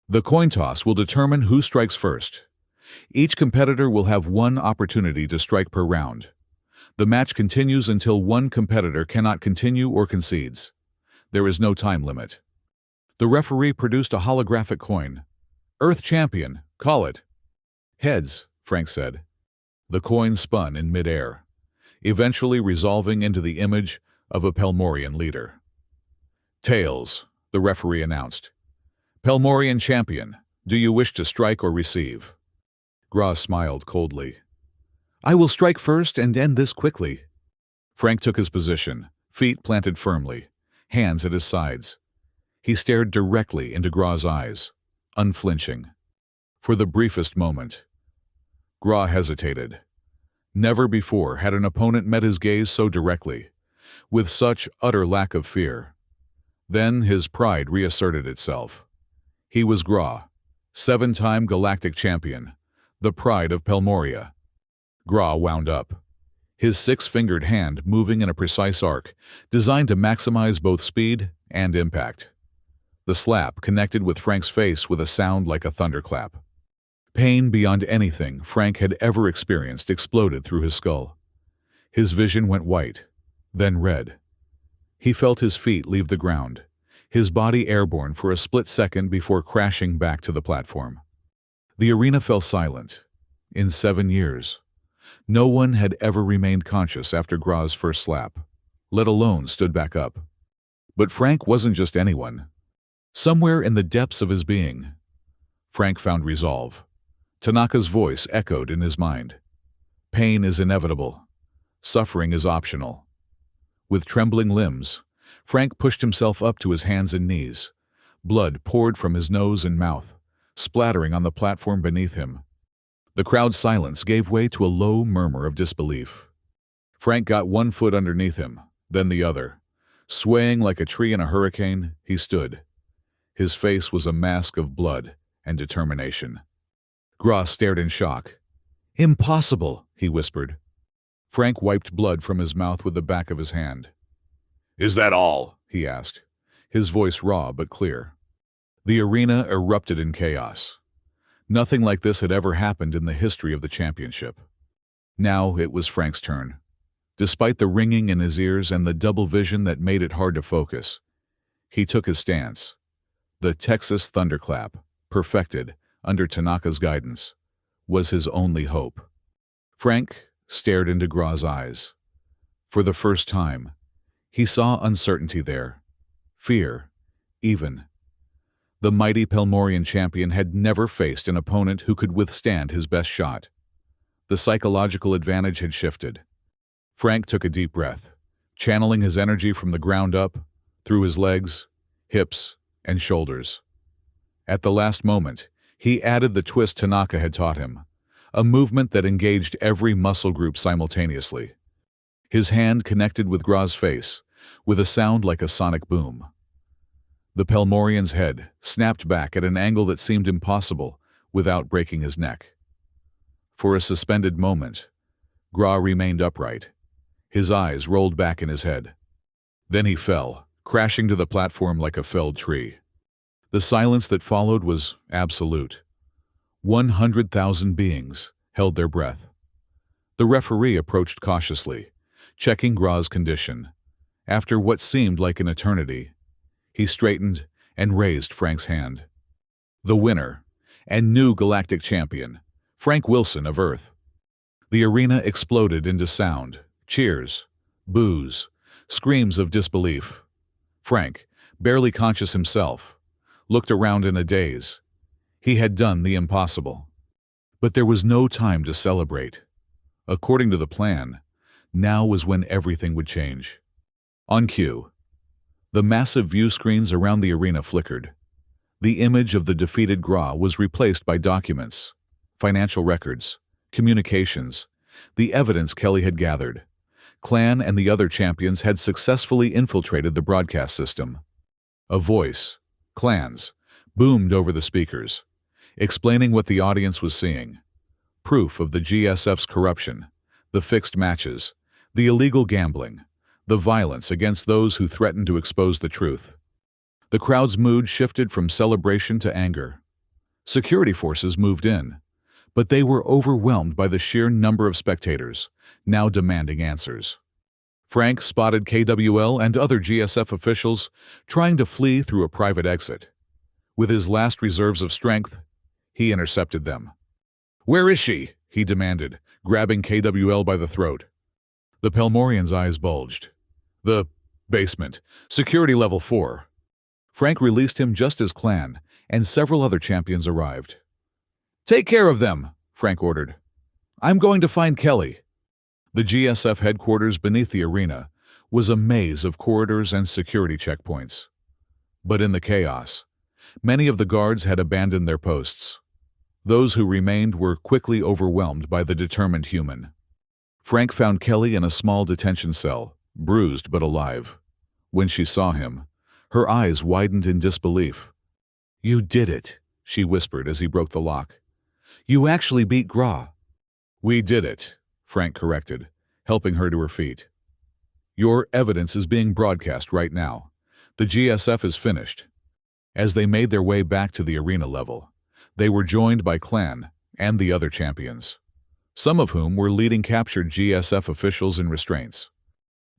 The coin toss will determine who strikes first. Each competitor will have one opportunity to strike per round. The match continues until one competitor cannot continue or concedes. There is no time limit. The referee produced a holographic coin. "Earth Champion, call it." "Heads," Frank said. The coin spun in midair, eventually resolving into the image of a Pelmorian leader. "Tails," the referee announced. "Pelmorian Champion, do you wish to strike or receive?" Gra smiled coldly. "I will strike first and end this quickly." Frank took his position, feet planted firmly, hands at his sides. He stared directly into Gra's eyes, unflinching. For the briefest moment, Gra hesitated. Never before had an opponent met his gaze so directly, with such utter lack of fear. Then his pride reasserted itself. He was Gra, 7-time galactic champion, the pride of Pelmoria. Gra wound up, his 6-fingered hand moving in a precise arc, designed to maximize both speed and impact. The slap connected with Frank's face with a sound like a thunderclap. Pain beyond anything Frank had ever experienced exploded through his skull. His vision went white, then red. He felt his feet leave the ground, his body airborne for a split second before crashing back to the platform. The arena fell silent. In 7 years, no one had ever remained conscious after Gra's first slap, let alone stood back up. But Frank wasn't just anyone. Somewhere in the depths of his being, Frank found resolve. Tanaka's voice echoed in his mind. Pain is inevitable. Suffering is optional. With trembling limbs, Frank pushed himself up to his hands and knees. Blood poured from his nose and mouth, splattering on the platform beneath him. The crowd's silence gave way to a low murmur of disbelief. Frank got one foot underneath him, then the other. Swaying like a tree in a hurricane, he stood. His face was a mask of blood and determination. Gra stared in shock. "Impossible," he whispered. Frank wiped blood from his mouth with the back of his hand. "Is that all?" he asked, his voice raw but clear. The arena erupted in chaos. Nothing like this had ever happened in the history of the championship. Now it was Frank's turn. Despite the ringing in his ears and the double vision that made it hard to focus, he took his stance. The Texas Thunderclap, perfected under Tanaka's guidance, was his only hope. Frank stared into Gra's eyes. For the first time, he saw uncertainty there, fear, even. The mighty Pelmorian champion had never faced an opponent who could withstand his best shot. The psychological advantage had shifted. Frank took a deep breath, channeling his energy from the ground up, through his legs, hips, and shoulders. At the last moment, he added the twist Tanaka had taught him, a movement that engaged every muscle group simultaneously. His hand connected with Gra's face, with a sound like a sonic boom. The Pelmorian's head snapped back at an angle that seemed impossible without breaking his neck. For a suspended moment, Gra remained upright. His eyes rolled back in his head. Then he fell, crashing to the platform like a felled tree. The silence that followed was absolute. 100,000 beings held their breath. The referee approached cautiously, checking Gra's condition. After what seemed like an eternity, he straightened and raised Frank's hand. The winner, and new galactic champion, Frank Wilson of Earth. The arena exploded into sound, cheers, boos, screams of disbelief. Frank, barely conscious himself, looked around in a daze. He had done the impossible. But there was no time to celebrate. According to the plan, now was when everything would change. On cue, the massive view screens around the arena flickered. The image of the defeated Gra was replaced by documents, financial records, communications, the evidence Kelly had gathered. Clan and the other champions had successfully infiltrated the broadcast system. A voice, Clan's, boomed over the speakers, explaining what the audience was seeing. Proof of the GSF's corruption, the fixed matches, the illegal gambling, the violence against those who threatened to expose the truth. The crowd's mood shifted from celebration to anger. Security forces moved in, but they were overwhelmed by the sheer number of spectators, now demanding answers. Frank spotted KWL and other GSF officials trying to flee through a private exit. With his last reserves of strength, he intercepted them. "Where is she?" he demanded, grabbing KWL by the throat. The Pelmorian's eyes bulged. "The basement. Security level 4. Frank released him just as Clan and several other champions arrived. "Take care of them," Frank ordered. "I'm going to find Kelly." The GSF headquarters beneath the arena was a maze of corridors and security checkpoints. But in the chaos, many of the guards had abandoned their posts. Those who remained were quickly overwhelmed by the determined human. Frank found Kelly in a small detention cell, bruised but alive. When she saw him, her eyes widened in disbelief. "You did it," she whispered as he broke the lock. "You actually beat Gra." "We did it," Frank corrected, helping her to her feet. "Your evidence is being broadcast right now. The GSF is finished." As they made their way back to the arena level, they were joined by Clan and the other champions, some of whom were leading captured GSF officials in restraints.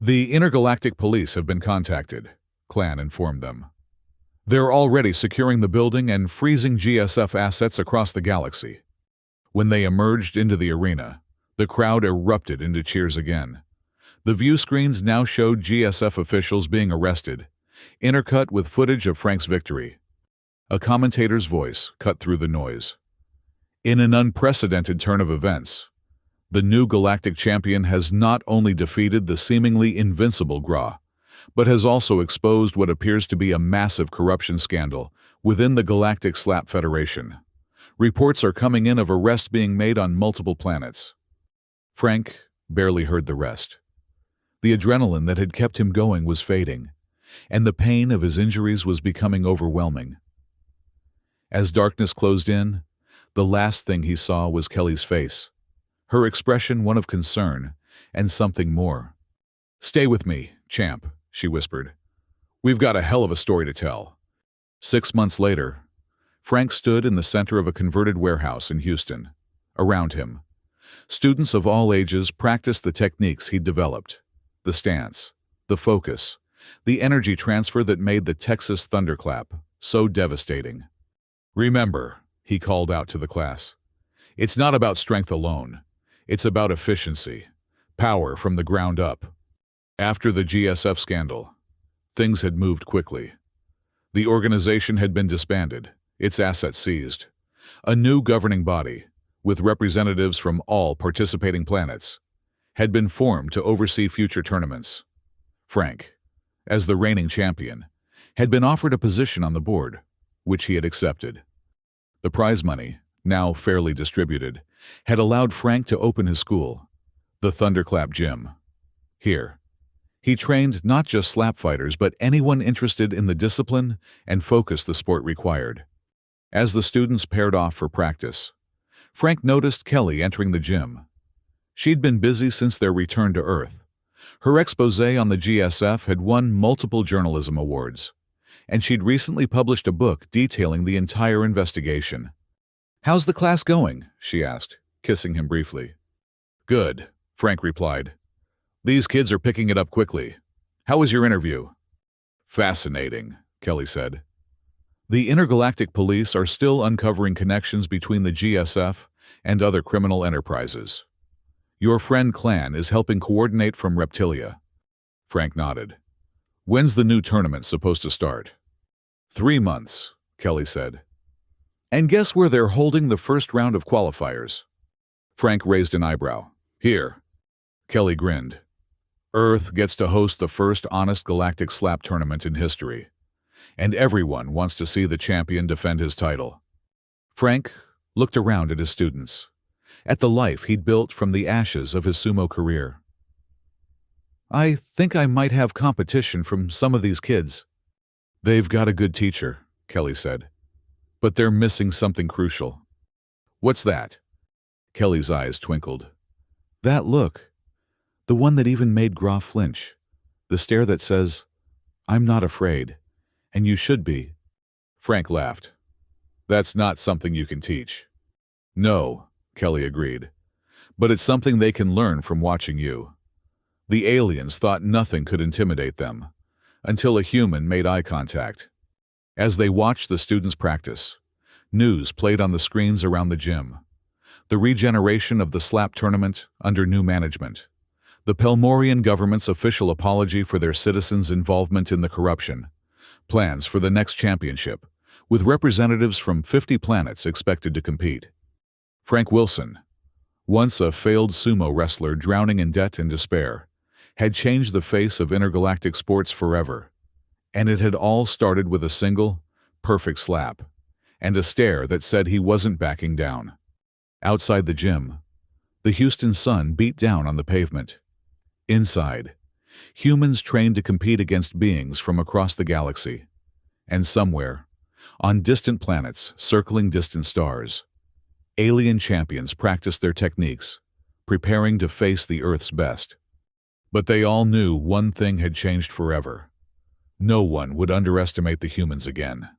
"The Intergalactic Police have been contacted," Clan informed them. "They're already securing the building and freezing GSF assets across the galaxy." When they emerged into the arena, the crowd erupted into cheers again. The view screens now showed GSF officials being arrested, intercut with footage of Frank's victory. A commentator's voice cut through the noise. "In an unprecedented turn of events, the new galactic champion has not only defeated the seemingly invincible Gra, but has also exposed what appears to be a massive corruption scandal within the Galactic Slap Federation. Reports are coming in of arrests being made on multiple planets." Frank barely heard the rest. The adrenaline that had kept him going was fading, and the pain of his injuries was becoming overwhelming. As darkness closed in, the last thing he saw was Kelly's face, her expression one of concern and something more. "Stay with me, champ," she whispered. "We've got a hell of a story to tell." 6 months later, Frank stood in the center of a converted warehouse in Houston. Around him, students of all ages practiced the techniques he'd developed: the stance, the focus, the energy transfer that made the Texas thunderclap so devastating. "Remember," he called out to the class, "it's not about strength alone. It's about efficiency, power from the ground up." After the GSF scandal, things had moved quickly. The organization had been disbanded, its assets seized. A new governing body, with representatives from all participating planets, had been formed to oversee future tournaments. Frank, as the reigning champion, had been offered a position on the board, which he had accepted. The prize money, now fairly distributed, had allowed Frank to open his school, the Thunderclap Gym. Here, he trained not just slap fighters but anyone interested in the discipline and focus the sport required. As the students paired off for practice, Frank noticed Kelly entering the gym. She'd been busy since their return to Earth. Her exposé on the GSF had won multiple journalism awards, and she'd recently published a book detailing the entire investigation. "How's the class going?" she asked, kissing him briefly. "Good," Frank replied. "These kids are picking it up quickly. How was your interview?" "Fascinating," Kelly said. "The Intergalactic Police are still uncovering connections between the GSF and other criminal enterprises. Your friend Clan is helping coordinate from Reptilia." Frank nodded. "When's the new tournament supposed to start?" 3 months, Kelly said. "And guess where they're holding the first round of qualifiers?" Frank raised an eyebrow. "Here." Kelly grinned. "Earth gets to host the first honest galactic slap tournament in history, and everyone wants to see the champion defend his title." Frank looked around at his students, at the life he'd built from the ashes of his sumo career. "I think I might have competition from some of these kids." "They've got a good teacher," Kelly said, "but they're missing something crucial." "What's that?" Kelly's eyes twinkled. "That look. The one that even made Groff flinch. The stare that says, 'I'm not afraid,' And you should be. Frank laughed. That's not something you can teach. No, Kelly agreed. But it's something they can learn from watching you. The aliens thought nothing could intimidate them, until a human made eye contact. As they watched the students practice, news played on the screens around the gym. The regeneration of the slap tournament under new management. The Pelmorian government's official apology for their citizens' involvement in the corruption. Plans for the next championship, with representatives from 50 planets expected to compete. Frank Wilson, once a failed sumo wrestler drowning in debt and despair, had changed the face of intergalactic sports forever. And it had all started with a single, perfect slap, and a stare that said he wasn't backing down. Outside the gym, the Houston sun beat down on the pavement. Inside, humans trained to compete against beings from across the galaxy. And somewhere, on distant planets circling distant stars, alien champions practiced their techniques, preparing to face the Earth's best. But they all knew one thing had changed forever. No one would underestimate the humans again.